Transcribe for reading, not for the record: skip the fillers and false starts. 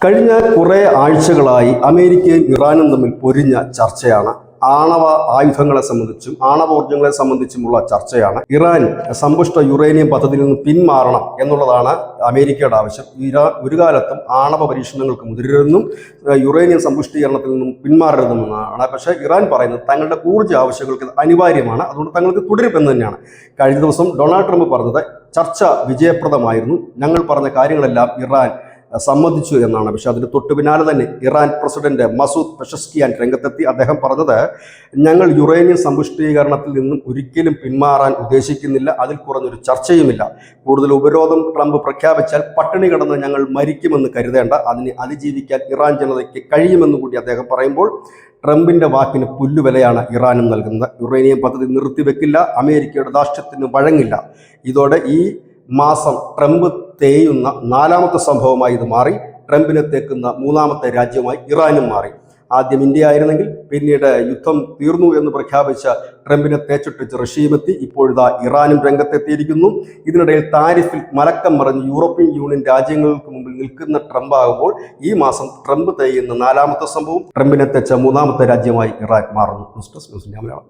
കഴിഞ്ഞ കുറേ ആഴ്ചകളായി അമേരിക്കയും ഇറാനും തമ്മിൽ പൊരിഞ്ഞ ചർച്ചയാണ്. ആണവ ആയുധങ്ങളെ സംബന്ധിച്ചും ആണവോർജ്ജങ്ങളെ സംബന്ധിച്ചുമുള്ള ചർച്ചയാണ്. ഇറാൻ സമ്പുഷ്ട യുറേനിയം പദ്ധതിയിൽ നിന്ന് പിന്മാറണം എന്നുള്ളതാണ് അമേരിക്കയുടെ ആവശ്യം. ഇറാൻ ഒരു കാലത്തും ആണവ പരീക്ഷണങ്ങൾക്ക് മുതിരരുതെന്നും യുറേനിയം സമ്പുഷ്ടീകരണത്തിൽ നിന്നും പിന്മാറരുതെന്നാണ്. പക്ഷേ ഇറാൻ പറയുന്നത് തങ്ങളുടെ ഊർജ്ജ ആവശ്യങ്ങൾക്ക് അനിവാര്യമാണ്, അതുകൊണ്ട് തങ്ങൾക്ക് തുടരുമെന്ന് തന്നെയാണ്. കഴിഞ്ഞ ദിവസം ഡൊണാൾഡ് ട്രംപ് പറഞ്ഞത് ചർച്ച വിജയപ്രദമായിരുന്നു, ഞങ്ങൾ പറഞ്ഞ കാര്യങ്ങളെല്ലാം ഇറാൻ സമ്മതിച്ചു എന്നാണ്. പക്ഷെ അതിന് തൊട്ടു പിന്നാലെ തന്നെ ഇറാൻ പ്രസിഡന്റ് മസൂദ് പെഷസ്കിയാൻ രംഗത്തെത്തി. അദ്ദേഹം പറഞ്ഞത്, ഞങ്ങൾ യുറേനിയം സമ്പുഷ്ടീകരണത്തിൽ നിന്നും ഒരിക്കലും പിന്മാറാൻ ഉദ്ദേശിക്കുന്നില്ല, അതിൽ കുറഞ്ഞൊരു ചർച്ചയുമില്ല. കൂടുതൽ ഉപരോധം ട്രംപ് പ്രഖ്യാപിച്ചാൽ പട്ടിണി കിടന്ന് ഞങ്ങൾ മരിക്കുമെന്ന് കരുതേണ്ട, അതിനെ അതിജീവിക്കാൻ ഇറാൻ ജനതയ്ക്ക് കഴിയുമെന്ന് കൂടി അദ്ദേഹം പറയുമ്പോൾ ട്രംപിന്റെ വാക്കിന് പുല്ലുവിലയാണ് ഇറാനും നൽകുന്നത്. യുറേനിയം പദ്ധതി നിർത്തിവെക്കില്ല, അമേരിക്കയുടെ ധാർഷ്ട്യത്തിന് വഴങ്ങില്ല. ഇതോടെ ഈ മാസം ട്രംപ് തേയുന്ന നാലാമത്തെ സംഭവമായി ഇത് മാറി. ട്രംപിനെ തേക്കുന്ന മൂന്നാമത്തെ രാജ്യമായി ഇറാനും മാറി. ആദ്യം ഇന്ത്യ ആയിരുന്നെങ്കിൽ പിന്നീട് യുദ്ധം തീർന്നു എന്ന് പ്രഖ്യാപിച്ച ട്രംപിനെ തേച്ചിട്ട് റഷ്യയുമെത്തി. ഇപ്പോഴിതാ ഇറാനും രംഗത്തെത്തിയിരിക്കുന്നു. ഇതിനിടയിൽ താരിഫിൽ മലക്കം മറിഞ്ഞ് യൂറോപ്യൻ യൂണിയൻ രാജ്യങ്ങൾക്ക് മുമ്പിൽ നിൽക്കുന്ന ട്രംപ് ആകുമ്പോൾ ഈ മാസം ട്രംപ് തേയുന്ന നാലാമത്തെ സംഭവം, ട്രംപിനെ തെച്ച മൂന്നാമത്തെ രാജ്യമായി ഇറാൻ മാറുന്നു. News desk news India Malayalam.